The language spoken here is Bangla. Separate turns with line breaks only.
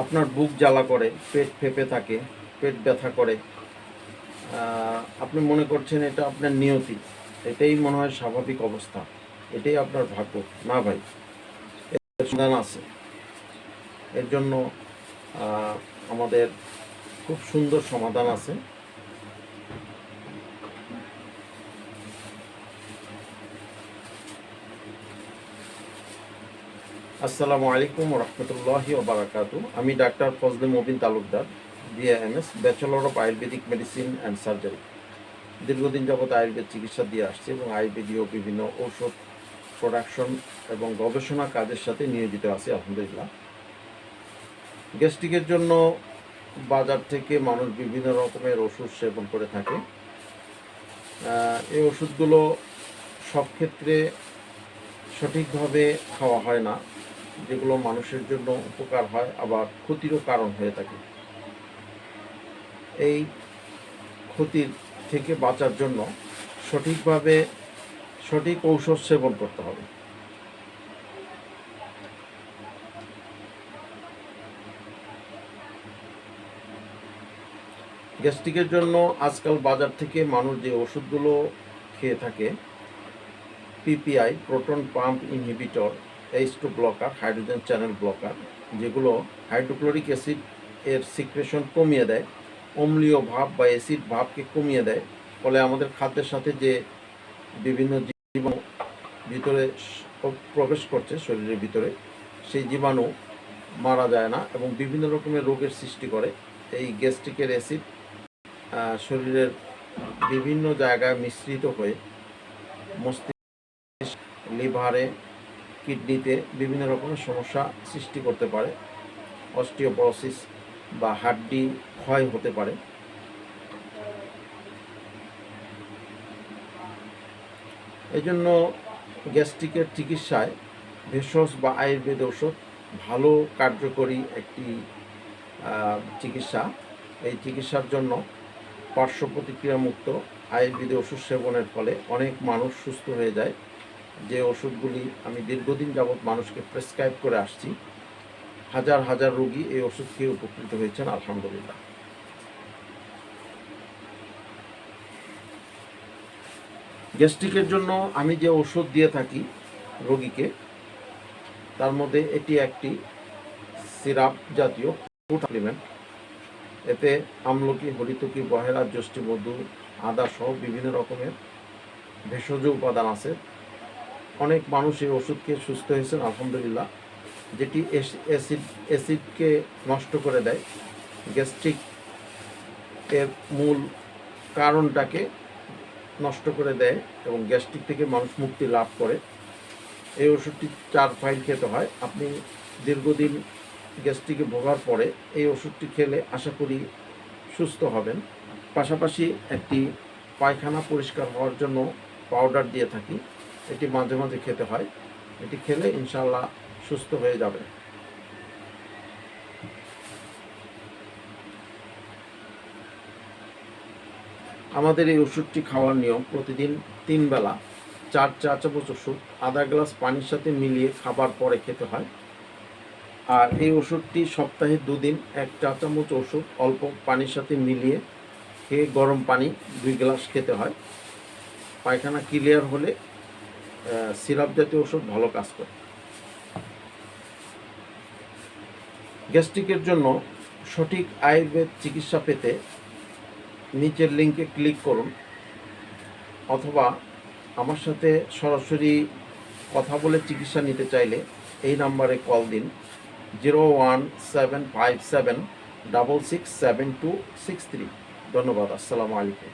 আপনার বুক জ্বালা করে, পেট ফেঁপে থাকে, পেট ব্যথা করে, আপনি মনে করছেন এটা আপনার নিয়তি, এটাই মনে হয় স্বাভাবিক অবস্থা, এটাই আপনার ভাগ্য। না ভাই, এর সমাধান আছে। এর জন্য আমাদের খুব সুন্দর সমাধান আছে। আসসালামু আলাইকুম রহমতুল্লাহি ওয়া বারাকাতু। আমি doctor Fazle Mobin Talukdar, BAMS, bachelor of Ayurvedic medicine and surgery. দীর্ঘদিন যাবৎ আয়ুর্বেদ চিকিৎসা দিয়ে আসছে এবং আয়ুর্বেদীয় বিভিন্ন ঔষধ প্রোডাকশন এবং গবেষণা কাজের সাথে নিয়োজিত আছি আলহামদুলিল্লাহ। গ্যাস্ট্রিকের জন্য বাজার থেকে মানুষ বিভিন্ন রকমের ওষুধ সেবন করে থাকে। এই ওষুধগুলো সব ক্ষেত্রে সঠিকভাবে খাওয়া হয় না, যেগুলো মানুষের জন্য উপকার হয় আবার ক্ষতিরও কারণ হয়ে থাকে। এই ক্ষতির থেকে বাঁচার জন্য সঠিকভাবে সঠিক ঔষধ সেবন করতে হবে। গ্যাস্ট্রিকের জন্য আজকাল বাজার থেকে মানুষ যে ওষুধগুলো খেয়ে থাকে, PPI, proton pump inhibitor, H2 blocker, hydrogen channel blocker, যেগুলো হাইড্রোক্লোরিক অ্যাসিড এর সিক্রেশন কমিয়ে দেয়, অম্লীয় ভাব বা অ্যাসিড ভাবকে কমিয়ে দেয়, ফলে আমাদের খাদ্যের সাথে যে বিভিন্ন জীবাণু ভিতরে প্রবেশ করছে শরীরের ভিতরে, সেই জীবাণু মারা যায় না এবং বিভিন্ন রকমের রোগের সৃষ্টি করে। এই গ্যাস্ট্রিকের অ্যাসিড শরীরের বিভিন্ন জায়গায় মিশ্রিত হয়ে মস্তিষ্ক, লিভারে, কিডনিতে বিভিন্ন রকমের সমস্যা সৃষ্টি করতে পারে। অস্টিওপরোসিস বা হাড্ডি ক্ষয় হতে পারে। এই জন্য গ্যাস্ট্রিকের চিকিৎসায় ভেষজ বা আয়ুর্বেদ ঔষধ ভালো কার্যকরী একটি চিকিৎসা। এই চিকিৎসার জন্য পার্শ্ব প্রতিক্রিয়ামুক্ত আয়ুর্বেদ ওষুধ সেবনের ফলে অনেক মানুষ সুস্থ হয়ে যায়। যে ওষুধগুলি আমি দীর্ঘদিন যাবৎ মানুষকে প্রেসক্রাইব করে আসছি, হাজার হাজার রোগী এই ওষুধ খেয়ে উপকৃত হয়েছেন আলহামদুলিল্লাহ। গ্যাস্ট্রিকের জন্য আমি যে ওষুধ দিয়ে থাকি রোগীকে, তার মধ্যে এটি একটি সিরাপ জাতীয় ফুড সাপ্লিমেন্ট। এতে আমলকি, হরিতকি, বহেরা, যষ্টি মধু, আদা সহ বিভিন্ন রকমের ভেষজ উপাদান আছে। অনেক মানুষ এই ওষুধ খেয়ে সুস্থ হয়েছেন আলহামদুলিল্লাহ। যেটি অ্যাসিডকে নষ্ট করে দেয়, গ্যাস্ট্রিক এর মূল কারণটাকে নষ্ট করে দেয় এবং গ্যাস্ট্রিক থেকে মানুষ মুক্তি লাভ করে। এই ওষুধটি 4 ফাইল খেতে হয়। আপনি দীর্ঘদিন গ্যাস্ট্রিকে ভোগার পরে এই ওষুধটি খেলে আশা করি সুস্থ হবেন। পাশাপাশি একটি পায়খানা পরিষ্কার হওয়ার জন্য পাউডার দিয়ে থাকি, এটি মাঝে মাঝে খেতে হয়। এটি খেলে ইনশাআল্লাহ সুস্থ হয়ে যাবে। আমাদের এই ওষুধটি খাওয়ার নিয়ম, প্রতিদিন 3 বেলা 4 চা চামচ ওষুধ আধা গ্লাস পানির সাথে মিলিয়ে খাবার পরে খেতে হয়। আর এই ওষুধটি সপ্তাহে 2 দিন 1 চা চামচ ওষুধ অল্প পানির সাথে মিলিয়ে খেয়ে গরম পানি 2 গ্লাস খেতে হয়। পায়খানা ক্লিয়ার হলে সিরাপ জাতীয় ওষুধ ভালো কাজ করে। গ্যাস্ট্রিকের জন্য সঠিক আয়ুর্বেদ চিকিৎসা পেতে নিচের লিঙ্কে ক্লিক করুন, অথবা আমার সাথে সরাসরি কথা বলে চিকিৎসা নিতে চাইলে এই নাম্বারে কল দিন 01757667263। ধন্যবাদ। আসসালামু আলাইকুম।